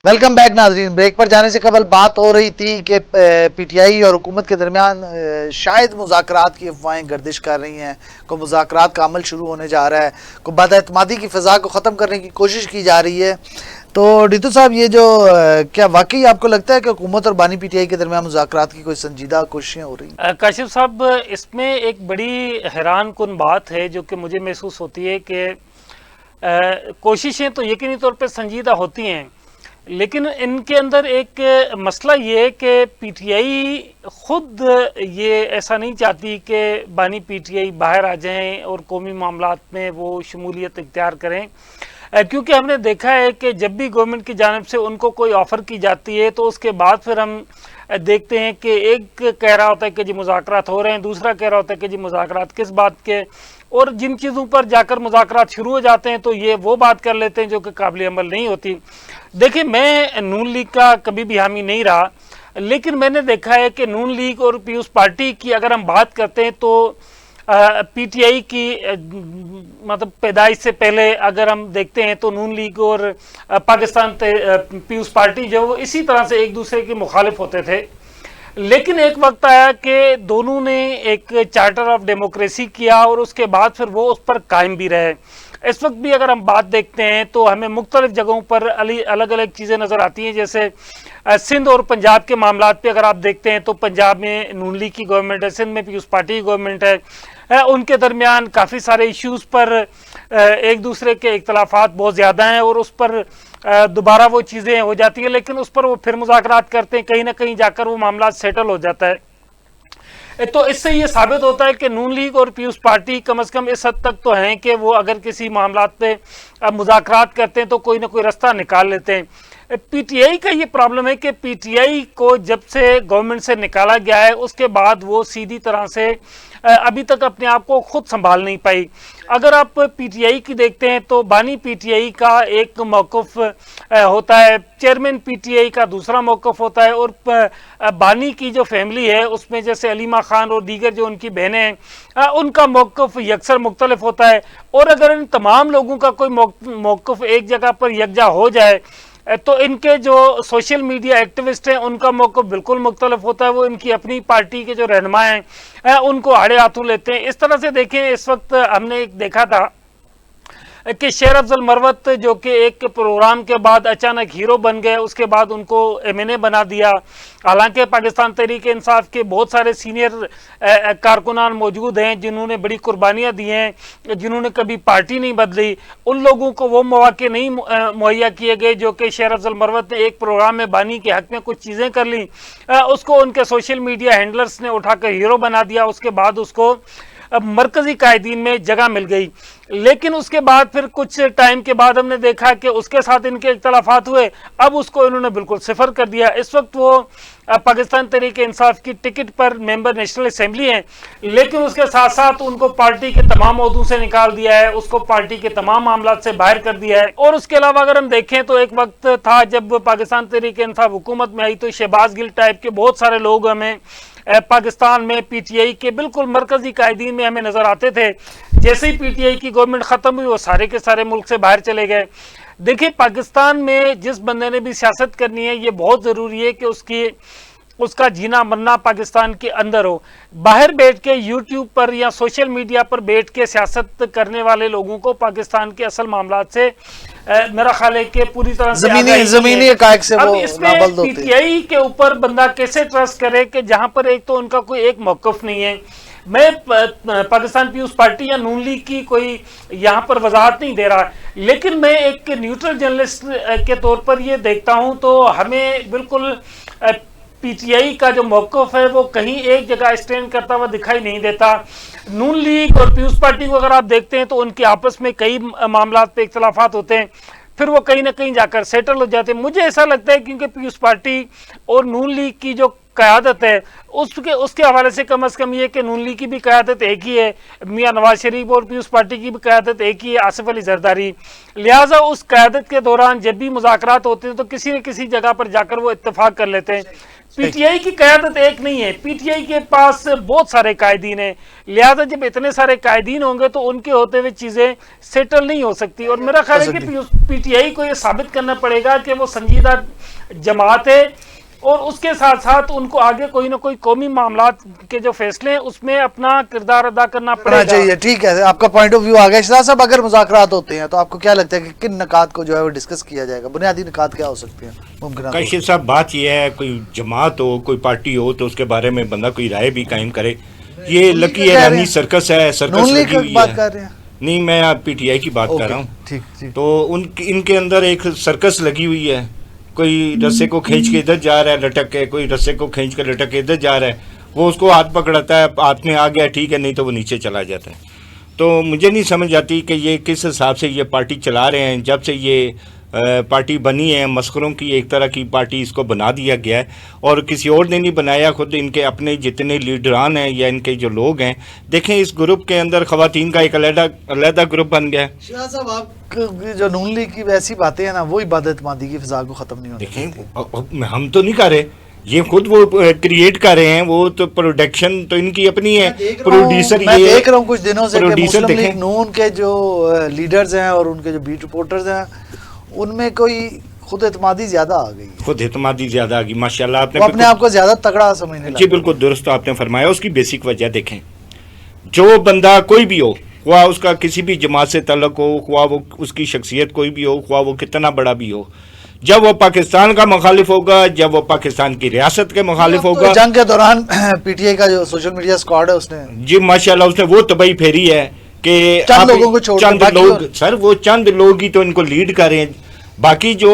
Welcome back ناظرین. Break پر جانے سے قبل بات ہو رہی تھی کہ پی ٹی آئی اور حکومت کے درمیان شاید مذاکرات کی افواہیں گردش کر رہی ہیں. کوئی مذاکرات کا عمل شروع ہونے جا رہا ہے, کوئی بد اعتمادی کی فضا کو ختم کرنے کی کوشش کی جا رہی ہے. تو ڈیٹو صاحب, یہ جو کیا واقعی آپ کو لگتا ہے کہ حکومت اور بانی پی ٹی آئی کے درمیان مذاکرات کی کوئی سنجیدہ کوششیں ہو رہی ہیں؟ کاشف صاحب, اس میں ایک بڑی حیران کن بات ہے جو کہ مجھے محسوس ہوتی ہے کہ کوششیں تو یقینی طور پہ سنجیدہ ہوتی ہیں, لیکن ان کے اندر ایک مسئلہ یہ ہے کہ پی ٹی آئی خود یہ ایسا نہیں چاہتی کہ بانی پی ٹی آئی باہر آ جائیں اور قومی معاملات میں وہ شمولیت اختیار کریں, کیونکہ ہم نے دیکھا ہے کہ جب بھی گورنمنٹ کی جانب سے ان کو کوئی آفر کی جاتی ہے تو اس کے بعد پھر ہم دیکھتے ہیں کہ ایک کہہ رہا ہوتا ہے کہ جی مذاکرات ہو رہے ہیں, دوسرا کہہ رہا ہوتا ہے کہ جی مذاکرات کس بات کے, اور جن چیزوں پر جا کر مذاکرات شروع ہو جاتے ہیں تو یہ وہ بات کر لیتے ہیں جو کہ قابل عمل نہیں ہوتی. دیکھیں, میں نون لیگ کا کبھی بھی حامی نہیں رہا, لیکن میں نے دیکھا ہے کہ نون لیگ اور پیپلز پارٹی کی اگر ہم بات کرتے ہیں تو پی ٹی آئی کی مطلب پیدائش سے پہلے اگر ہم دیکھتے ہیں تو نون لیگ اور پاکستان پیپلز پارٹی جو وہ اسی طرح سے ایک دوسرے کے مخالف ہوتے تھے, لیکن ایک وقت آیا کہ دونوں نے ایک چارٹر آف ڈیموکریسی کیا اور اس کے بعد پھر وہ اس پر قائم بھی رہے. اس وقت بھی اگر ہم بات دیکھتے ہیں تو ہمیں مختلف جگہوں پر الگ الگ چیزیں نظر آتی ہیں, جیسے سندھ اور پنجاب کے معاملات پہ اگر آپ دیکھتے ہیں تو پنجاب میں نون لیگ کی گورنمنٹ ہے, سندھ میں پیپلز پارٹی کی گورنمنٹ ہے, ان کے درمیان کافی سارے ایشوز پر ایک دوسرے کے اختلافات بہت زیادہ ہیں اور اس پر دوبارہ وہ چیزیں ہو جاتی ہیں, لیکن اس پر وہ پھر مذاکرات کرتے ہیں, کہیں نہ کہیں جا کر وہ معاملات سیٹل ہو جاتا ہے. تو اس سے یہ ثابت ہوتا ہے کہ نون لیگ اور پیپلز پارٹی کم از کم اس حد تک تو ہیں کہ وہ اگر کسی معاملات پہ مذاکرات کرتے ہیں تو کوئی نہ کوئی رستہ نکال لیتے ہیں. پی ٹی آئی کا یہ پرابلم ہے کہ پی ٹی آئی کو جب سے گورنمنٹ سے نکالا گیا ہے اس کے بعد وہ سیدھی طرح سے ابھی تک اپنے آپ کو خود سنبھال نہیں پائی. اگر آپ پی ٹی آئی کی دیکھتے ہیں تو بانی پی ٹی آئی کا ایک موقف ہوتا ہے, چیئرمین پی ٹی آئی کا دوسرا موقف ہوتا ہے, اور بانی کی جو فیملی ہے اس میں جیسے علیمہ خان اور دیگر جو ان کی بہنیں ہیں ان کا موقف یکسر مختلف ہوتا ہے. اور اگر ان تمام لوگوں کا کوئی موقف ایک جگہ پر یکجا ہو جائے تو ان کے جو سوشل میڈیا ایکٹیوسٹ ہیں ان کا موقف بالکل مختلف ہوتا ہے, وہ ان کی اپنی پارٹی کے جو رہنما ہیں ان کو آڑے ہاتھوں لیتے ہیں. اس طرح سے دیکھیں, اس وقت ہم نے ایک دیکھا تھا کہ شیر افضل مروت جو کہ ایک پروگرام کے بعد اچانک ہیرو بن گئے, اس کے بعد ان کو ایم این اے بنا دیا, حالانکہ پاکستان تحریک انصاف کے بہت سارے سینئر کارکنان موجود ہیں جنہوں نے بڑی قربانیاں دی ہیں, جنہوں نے کبھی پارٹی نہیں بدلی, ان لوگوں کو وہ مواقع نہیں مہیا کیے گئے جو کہ شیر افضل مروت نے ایک پروگرام میں بانی کے حق میں کچھ چیزیں کر لیں, اس کو ان کے سوشل میڈیا ہینڈلرز نے اٹھا کر ہیرو بنا دیا, اس کے بعد اس کو مرکزی قائدین میں جگہ مل گئی. لیکن اس کے بعد پھر کچھ ٹائم کے بعد ہم نے دیکھا کہ اس کے ساتھ ان کے اختلافات ہوئے, اب اس کو انہوں نے بالکل صفر کر دیا. اس وقت وہ پاکستان تحریک انصاف کی ٹکٹ پر ممبر نیشنل اسمبلی ہیں, لیکن اس کے ساتھ ساتھ ان کو پارٹی کے تمام عہدوں سے نکال دیا ہے, اس کو پارٹی کے تمام معاملات سے باہر کر دیا ہے. اور اس کے علاوہ اگر ہم دیکھیں تو ایک وقت تھا جب پاکستان تحریک انصاف حکومت میں آئی تو شہباز گل ٹائپ کے بہت سارے لوگ ہمیں پاکستان میں پی ٹی آئی کے بالکل مرکزی قائدین میں ہمیں نظر آتے تھے. جیسے ہی پی ٹی آئی کی گورنمنٹ ختم ہوئی وہ سارے کے سارے ملک سے باہر چلے گئے. دیکھیں, پاکستان میں جس بندے نے بھی سیاست کرنی ہے یہ بہت ضروری ہے کہ اس کا جینا مرنا پاکستان کے اندر ہو. باہر بیٹھ کے یوٹیوب پر یا سوشل میڈیا پر بیٹھ کے سیاست کرنے والے لوگوں کو پاکستان کے اصل معاملات سے میرا خیال ہے کہ پوری طرح سے زمینی حقائق سے اب وہ اس میں نابلد پی ہوتے ٹی آئی کے اوپر بندہ کیسے ٹرسٹ کرے کہ جہاں پر ایک تو ان کا کوئی ایک موقف نہیں ہے. میں پاکستان پیپلز پارٹی یا نون لیگ کی کوئی یہاں پر وضاحت نہیں دے رہا, لیکن میں ایک نیوٹرل جرنلسٹ کے طور پر یہ دیکھتا ہوں تو ہمیں بالکل پی ٹی آئی کا جو موقف ہے وہ کہیں ایک جگہ اسٹینڈ کرتا ہوا دکھائی نہیں دیتا. نون لیگ اور پیپلز پارٹی کو اگر آپ دیکھتے ہیں تو ان کے آپس میں کئی معاملات پہ اختلافات ہوتے ہیں, پھر وہ کہیں نہ کہیں جا کر سیٹل ہو جاتے ہیں. مجھے ایسا لگتا ہے کیونکہ پیپلز پارٹی اور نون لیگ کی جو قیادت ہے اس کے حوالے سے کم از کم یہ کہ نون لیگ کی بھی قیادت ایک ہی ہے, میاں نواز شریف, اور پیپلز پارٹی کی بھی قیادت ایک ہی ہے, آصف علی زرداری. لہٰذا اس قیادت کے دوران جب بھی مذاکرات ہوتے ہیں تو کسی نہ کسی جگہ پر جا کر وہ اتفاق کر لیتے ہیں. پی ٹی آئی کی قیادت ایک نہیں ہے, پی ٹی آئی کے پاس بہت سارے قائدین ہیں, لہذا جب اتنے سارے قائدین ہوں گے تو ان کے ہوتے ہوئے چیزیں سیٹل نہیں ہو سکتی. اور میرا خیال ہے کہ پی ٹی آئی کو یہ ثابت کرنا پڑے گا کہ وہ سنجیدہ جماعت ہے, اور اس کے ساتھ ساتھ ان کو آگے کوئی نہ کوئی قومی معاملات کے جو فیصلے ہیں اس میں اپنا کردار ادا کرنا پڑے گا چاہیے. ٹھیک ہے, آپ کا پوائنٹ آف ویو آ گیا. شہزاد صاحب, اگر مذاکرات ہوتے ہیں تو آپ کو کیا لگتا ہے کہ کن نکات کو جو ہے وہ ڈسکس کیا جائے گا؟ بنیادی نکات کیا ہو سکتے ہیں ممکنہ؟ کاشف صاحب, بات یہ ہے کوئی جماعت ہو, کوئی پارٹی ہو تو اس کے بارے میں بندہ کوئی رائے بھی قائم کرے. یہ لکی ایرانی سرکس ہے, سرکس لگی ہوئی ہے. نہیں, میں پی ٹی آئی کی بات کر رہا ہوں. تو ان کے اندر ایک سرکس لگی ہوئی ہے. کوئی رسے کو کھینچ کے ادھر جا رہا ہے لٹک کے, کوئی رسے کو کھینچ کے لٹک کے ادھر جا رہا ہے. وہ اس کو ہاتھ پکڑاتا ہے, ہاتھ میں آ گیا ٹھیک ہے, نہیں تو وہ نیچے چلا جاتا ہے. تو مجھے نہیں سمجھ آتی کہ یہ کس حساب سے یہ پارٹی چلا رہے ہیں. جب سے یہ پارٹی بنی ہے, مسخروں کی ایک طرح کی پارٹی اس کو بنا دیا گیا ہے, اور کسی اور نے نہیں بنایا. خود ان کے اپنے جتنے لیڈران ہیں یا ان کے جو لوگ ہیں, دیکھیں اس گروپ کے اندر خواتین کا ایک علیحدہ گروپ بن گیا ہے. شہزاد صاحب, آپ جو نون لیگ کی ویسی باتیں ہیں نا, وہ عبادت اعتمادی کی فضا کو ختم نہیں ہوتی. دیکھیں ہم تو نہیں کر رہے, یہ خود وہ کریٹ کر رہے ہیں. وہ تو پروڈکشن تو ان کی اپنی ہے. پروڈیوسر میں دیکھ رہا ہوں کچھ دنوں سے کہ مسلم لیگ نون کے جو لیڈرز ہیں اور ان کے جو بیٹ رپورٹرز ہیں, ان میں کوئی خود اعتمادی زیادہ آ گئی. خود اعتمادی زیادہ آ گئی ماشاءاللہ. آپ نے اپنے آپ کو زیادہ تگڑا سمجھنے لگا. جی بالکل درست آپ نے فرمایا. اس کی بیسک وجہ دیکھیں, جو بندہ کوئی بھی ہو, خواہ اس کا کسی بھی جماعت سے تعلق ہو, خواہ وہ اس کی شخصیت کوئی بھی ہو, خواہ وہ کتنا بڑا بھی ہو, جب وہ پاکستان کا مخالف ہوگا, جب وہ پاکستان کی ریاست کے مخالف ہوگا. جنگ کے دوران پی ٹی آئی کا جو سوشل میڈیا اسکواڈ ہے اس نے جی ماشاءاللہ اس نے وہ تباہی پھیری ہے کہ چند لوگوں کو چھوڑ چند لوگ, سر وہ چند لوگ ہی تو ان کو لیڈ کر رہے ہیں. باقی جو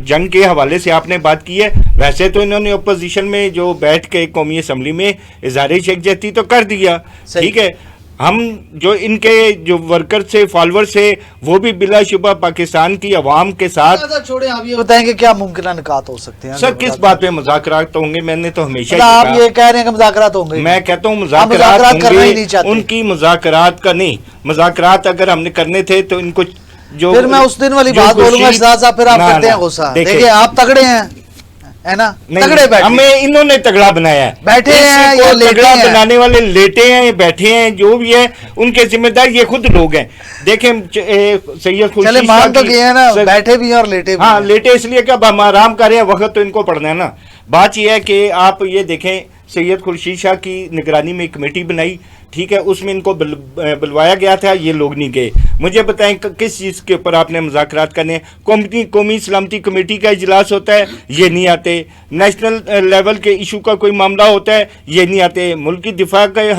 جنگ کے حوالے سے آپ نے بات کی ہے, ویسے تو انہوں نے اپوزیشن میں جو بیٹھ کے قومی اسمبلی میں اظہار یکجہتی تو کر دیا, ٹھیک ہے. ہم جو ان کے جو ورکر سے فالوور سے, وہ بھی بلا شبہ پاکستان کی عوام کے ساتھ. چھوڑیں, آپ یہ بتائیں کہ کیا ممکنہ نکات ہو سکتے ہیں؟ سر کس بات پہ مذاکرات ہوں گے؟ میں نے تو ہمیشہ آپ یہ کہہ رہے ہیں کہ مذاکرات ہوں گے. میں کہتا ہوں مذاکرات ہوں گے, ان کی مذاکرات کا نہیں. مذاکرات اگر ہم نے کرنے تھے تو ان کو جو, پھر میں اس دن والی بات بولوں گا شہزاد صاحب, پھر آپ کرتے ہیں غصہ. دیکھیں آپ تگڑے ہیں, ہے نا, تگڑے بیٹھے. ہمیں انہوں نے تگڑا بنایا ہے, بیٹھے ہیں یا لیٹے ہیں. بنانے والے لیٹے ہیں, بیٹھے ہیں, جو بھی ہے ان کے ذمہ دار یہ خود لوگ ہیں. دیکھیں سید چلے مان تو گئے ہیں نا, بیٹھے بھی ہیں اور لیٹے بھی. ہاں لیٹے اس لیے کہ اب ہم آرام کر رہے ہیں, وقت تو ان کو پڑھنا ہے نا. بات یہ ہے کہ آپ یہ دیکھیں, سید خورشید شاہ کی نگرانی میں ایک کمیٹی بنائی, ٹھیک ہے, اس میں ان کو بلوایا گیا تھا, یہ لوگ نہیں گئے. مجھے بتائیں کس چیز کے اوپر آپ نے مذاکرات کرنے ہیں؟ قومی سلامتی کمیٹی کا اجلاس ہوتا ہے, یہ نہیں آتے. نیشنل لیول کے ایشو کا کوئی معاملہ ہوتا ہے, یہ نہیں آتے. ملکی دفاع کے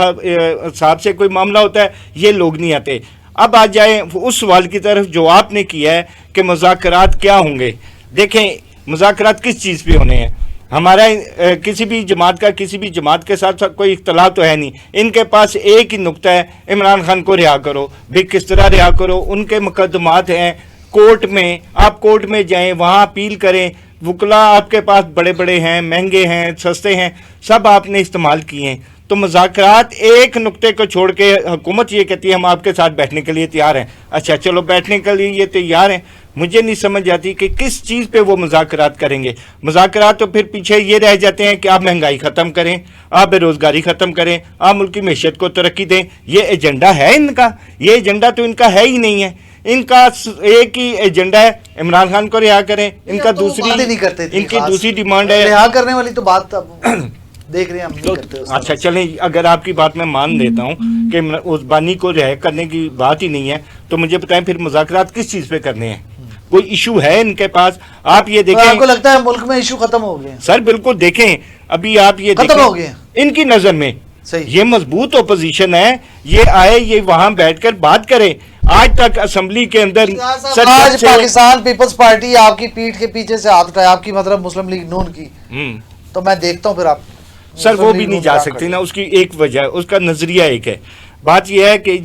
حساب سے کوئی معاملہ ہوتا ہے, یہ لوگ نہیں آتے. اب آ جائیں اس سوال کی طرف جو آپ نے کیا ہے کہ مذاکرات کیا ہوں گے. دیکھیں مذاکرات کس چیز پہ ہونے ہیں. ہمارا کسی بھی جماعت کے ساتھ کوئی اختلاف تو ہے نہیں. ان کے پاس ایک ہی نقطہ ہے, عمران خان کو رہا کرو. بھی کس طرح رہا کرو؟ ان کے مقدمات ہیں کورٹ میں, آپ کورٹ میں جائیں, وہاں اپیل کریں. وکلا آپ کے پاس بڑے بڑے ہیں, مہنگے ہیں, سستے ہیں, سب آپ نے استعمال کیے ہیں. تو مذاکرات ایک نقطے کو چھوڑ کے حکومت یہ کہتی ہے ہم آپ کے ساتھ بیٹھنے کے لیے تیار ہیں. اچھا چلو بیٹھنے کے لیے یہ تیار ہیں, مجھے نہیں سمجھ آتی کہ کس چیز پہ وہ مذاکرات کریں گے. مذاکرات تو پھر پیچھے یہ رہ جاتے ہیں کہ آپ مہنگائی ختم کریں, آپ بے روزگاری ختم کریں, آپ ملکی معیشت کو ترقی دیں. یہ ایجنڈا ہے ان کا؟ یہ ایجنڈا تو ان کا ہے ہی نہیں ہے. ان کا ایک ہی ایجنڈا ہے, عمران خان کو رہا کریں. ان کا ان کی دوسری ڈیمانڈ ہے رہا کرنے والی. تو بات دیکھ رہے ہیں ہم نہیں کرتے. اچھا چلیں, اگر آپ کی بات میں مان لیتا ہوں کہ اس بانی کو رہا کرنے کی بات ہی نہیں ہے, تو مجھے بتائیں پھر مذاکرات کس چیز پہ کرنے ہیں؟ کوئی ایشو ہے ان کے پاس؟ آپ یہ دیکھیں, آپ کو لگتا ہے ملک میں ایشو ختم ہو گئے؟ سر بالکل دیکھیں, ابھی آپ یہ ختم ہو گئے ان کی نظر میں. یہ مضبوط اپوزیشن ہے, یہ آئے, یہ وہاں بیٹھ کر بات کرے. آج تک اسمبلی کے اندر آج پاکستان پیپلز پارٹی آپ کی پیٹھ کے پیچھے سے ہاتھ اٹھایا, آپ کی مطلب مسلم لیگ نون کی, تو میں دیکھتا ہوں پھر آپ. سر وہ بھی نہیں جا سکتی نا, اس کی ایک وجہ ہے, اس کا نظریہ ایک ہے. بات یہ ہے کہ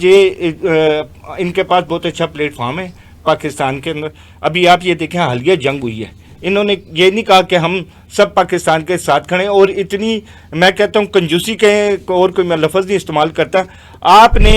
ان کے پاس بہت اچھا پلیٹ فارم ہے پاکستان کے اندر. ابھی آپ یہ دیکھیں حالیہ جنگ ہوئی ہے, انہوں نے یہ نہیں کہا کہ ہم سب پاکستان کے ساتھ کھڑے, اور اتنی میں کہتا ہوں کنجوسی کے اور کوئی میں لفظ نہیں استعمال کرتا. آپ نے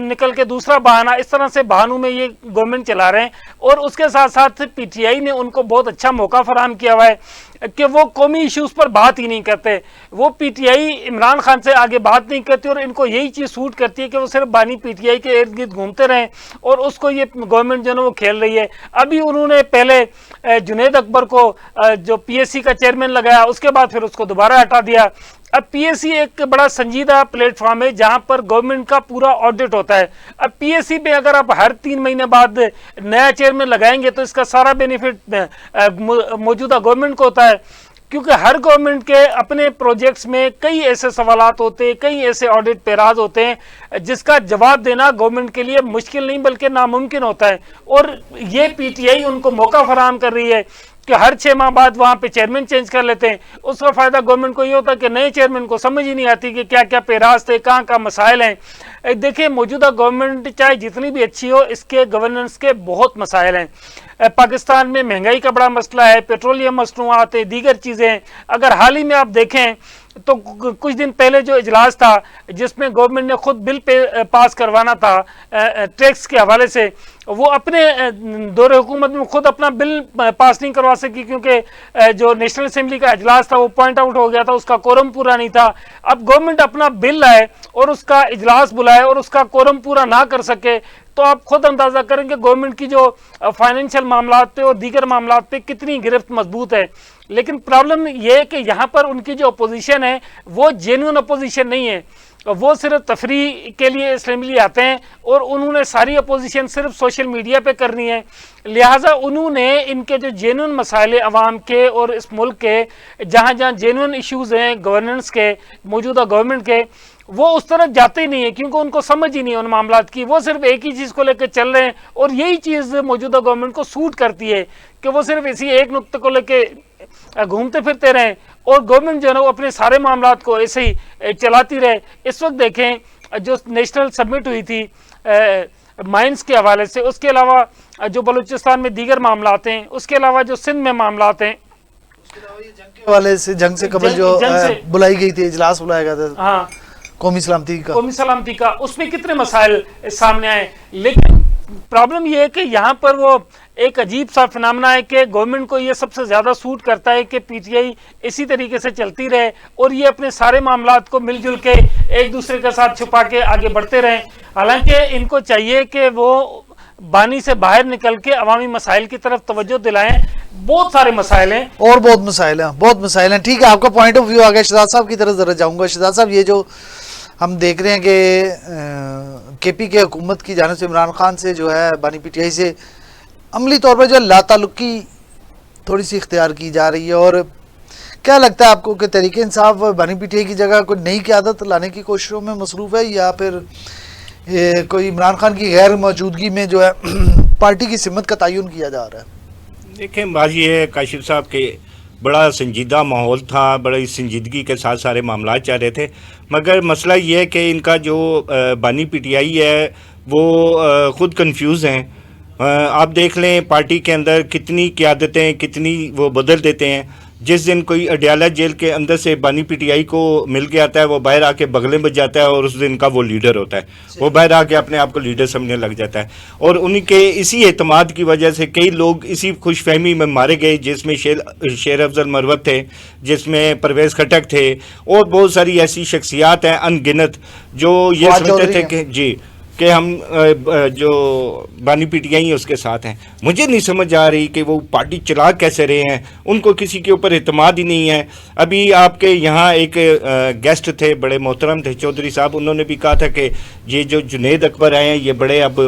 نکل کے دوسرا بہانہ، اس طرح سے بہانوں میں یہ گورنمنٹ چلا رہے ہیں. اور اس کے ساتھ ساتھ پی ٹی آئی نے ان کو بہت اچھا موقع فراہم کیا ہوا ہے کہ وہ قومی ایشوز پر بات ہی نہیں کرتے. وہ P T I Imran Khan سے آگے بات نہیں کرتی، اور ان کو یہی چیز سوٹ کرتی ہے کہ وہ صرف بانی پی ٹی آئی کے ارد گرد گھومتے رہیں، اور اس کو یہ گورنمنٹ جو ہے وہ کھیل رہی ہے. ابھی انہوں نے پہلے جنید اکبر کو جو پی ایس سی کا چیئرمین لگایا، اس کے بعد پھر اس کو دوبارہ ہٹا دیا. اب پی ایس سی ایک بڑا سنجیدہ پلیٹ فارم ہے جہاں پر گورنمنٹ کا پورا آڈٹ ہوتا ہے. اب پی ایس سی پہ اگر آپ ہر 3 مہینے بعد نیا چیئرمین لگائیں گے تو اس کا سارا بینیفٹ موجودہ گورنمنٹ کو ہوتا ہے، کیونکہ ہر گورنمنٹ کے اپنے پروجیکٹس میں کئی ایسے سوالات ہوتے ہیں، کئی ایسے آڈٹ پیراز ہوتے ہیں جس کا جواب دینا گورنمنٹ کے لیے مشکل نہیں بلکہ ناممکن ہوتا ہے. اور یہ پی ٹی آئی ان کو موقع فراہم کر رہی ہے کہ ہر 6 ماہ بعد وہاں پہ چیئرمین چینج کر لیتے ہیں. اس کا فائدہ گورنمنٹ کو یہ ہوتا ہے کہ نئے چیئرمین کو سمجھ ہی نہیں آتی کہ کیا کیا پیراز تھے، کہاں کہاں مسائل ہیں. دیکھیں موجودہ گورنمنٹ چاہے جتنی بھی اچھی ہو، اس کے گورننس کے بہت مسائل ہیں. پاکستان میں مہنگائی کا بڑا مسئلہ ہے، پیٹرولیم مصنوعات ہیں، دیگر چیزیں. اگر حال ہی میں آپ دیکھیں تو کچھ دن پہلے جو اجلاس تھا جس میں گورنمنٹ نے خود بل پاس کروانا تھا ٹیکس کے حوالے سے، وہ اپنے دور حکومت میں خود اپنا بل پاس نہیں کروا سکی کیونکہ جو نیشنل اسمبلی کا اجلاس تھا وہ پوائنٹ آؤٹ ہو گیا تھا، اس کا کورم پورا نہیں تھا. اب گورنمنٹ اپنا بل لائے اور اس کا اجلاس بلائے اور اس کا کورم پورا نہ کر سکے تو آپ خود اندازہ کریں کہ گورنمنٹ کی جو فائنینشیل معاملات پہ اور دیگر معاملات پہ کتنی گرفت مضبوط ہے. لیکن پرابلم یہ ہے کہ یہاں پر ان کی جو اپوزیشن ہے وہ جینوئن اپوزیشن نہیں ہے، وہ صرف تفریح کے لیے اسمبلی آتے ہیں اور انہوں نے ساری اپوزیشن صرف سوشل میڈیا پہ کرنی ہے. لہٰذا انہوں نے ان کے جو جینوئن مسائل عوام کے اور اس ملک کے جہاں جہاں جینوئن ایشوز ہیں گورننس کے موجودہ گورنمنٹ کے، وہ اس طرف جاتے ہی نہیں ہیں کیونکہ ان کو سمجھ ہی نہیں ہے ان معاملات کی. وہ صرف ایک ہی چیز کو لے کے چل رہے ہیں اور یہی چیز موجودہ گورنمنٹ کو سوٹ کرتی ہے کہ وہ صرف اسی ایک نقطے کو لے کے گھومتے پھرتے رہیں اور گورنمنٹ جو ہے نا وہ اپنے سارے معاملات کو ایسے ہی چلاتی رہے. اس وقت دیکھیں جو نیشنل سبمٹ ہوئی تھی مائنس کے حوالے سے، اس کے علاوہ جو بلوچستان میں دیگر معاملات ہیں، اس کے علاوہ جو سندھ میں معاملات ہیں، والے سے جنگ سے قبل جو بلائی گئی تھی، اجلاس بلایا گیا تھا ہاں قومی سلامتی کا، اس میں کتنے مسائل سامنے آئے. لیکن پرابلم یہ ہے کہ یہاں پر وہ ایک عجیب سا فنامنا ہے کہ گورنمنٹ کو یہ سب سے زیادہ سوٹ کرتا ہے کہ پی ٹی آئی اسی طریقے سے چلتی رہے اور یہ اپنے سارے معاملات کو مل جل کے ایک دوسرے کے ساتھ چھپا کے آگے بڑھتے رہیں. حالانکہ ان کو چاہیے کہ وہ بانی سے باہر نکل کے عوامی مسائل کی طرف توجہ دلائیں. بہت سارے مسائل ہیں اور بہت مسائل ہیں. ٹھیک ہے، آپ کا پوائنٹ آف ویو آ گیا. شہزاد صاحب کی طرف ذرا جاؤں گا. شہزاد صاحب، یہ جو ہم دیکھ رہے ہیں کہ کے پی کے حکومت کی جانب سے عمران خان سے جو ہے بانی پی ٹی آئی سے عملی طور پر جو لا تعلقی تھوڑی سی اختیار کی جا رہی ہے، اور کیا لگتا ہے آپ کو کہ تحریک انصاف بانی پی ٹی آئی کی جگہ کوئی نئی قیادت لانے کی کوششوں میں مصروف ہے، یا پھر کوئی عمران خان کی غیر موجودگی میں جو ہے پارٹی کی سمت کا تعین کیا جا رہا ہے؟ دیکھیں بات یہ ہے کاشف صاحب کہ بڑا سنجیدہ ماحول تھا، بڑی سنجیدگی کے ساتھ سارے معاملات چل رہے تھے، مگر مسئلہ یہ ہے کہ ان کا جو بانی پی ٹی آئی ہے وہ خود کنفیوز ہیں. آپ دیکھ لیں پارٹی کے اندر کتنی قیادتیں کتنی وہ بدل دیتے ہیں. جس دن کوئی اڈیالہ جیل کے اندر سے بانی پی ٹی آئی کو مل کے آتا ہے وہ باہر آ کے بغلیں بج جاتا ہے اور اس دن کا وہ لیڈر ہوتا ہے، وہ باہر آ کے اپنے آپ کو لیڈر سمجھنے لگ جاتا ہے. اور انہی کے اسی اعتماد کی وجہ سے کئی لوگ اسی خوش فہمی میں مارے گئے، جس میں شیر افضل مروت تھے، جس میں پرویز خٹک تھے، اور بہت ساری ایسی شخصیات ہیں ان گنت جو یہ سمجھتے تھے کہ ہم جو بانی پی ٹی آئی اس کے ساتھ ہیں. مجھے نہیں سمجھ آ رہی کہ وہ پارٹی چلا کیسے رہے ہیں، ان کو کسی کے اوپر اعتماد ہی نہیں ہے. ابھی آپ کے یہاں ایک گیسٹ تھے، بڑے محترم تھے چودھری صاحب، انہوں نے بھی کہا تھا کہ یہ جو جنید اکبر آئے ہیں یہ بڑے اب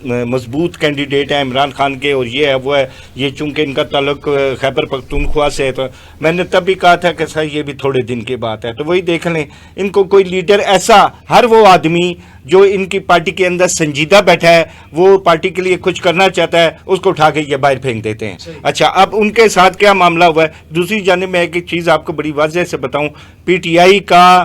مضبوط کینڈیڈیٹ ہیں عمران خان کے، اور یہ ہے وہ ہے، یہ چونکہ ان کا تعلق خیبر پختونخوا سے ہے. تو میں نے تب بھی کہا تھا کہ سر یہ بھی تھوڑے دن کی بات ہے. تو وہی دیکھ لیں ان کو کوئی لیڈر ایسا، ہر وہ آدمی جو ان کی پارٹی کے اندر سنجیدہ بیٹھا ہے، وہ پارٹی کے لیے کچھ کرنا چاہتا ہے، اس کو اٹھا کے یہ باہر پھینک دیتے ہیں. اچھا اب ان کے ساتھ کیا معاملہ ہوا ہے. دوسری جانب میں ایک چیز آپ کو بڑی واضح سے بتاؤں، پی ٹی آئی کا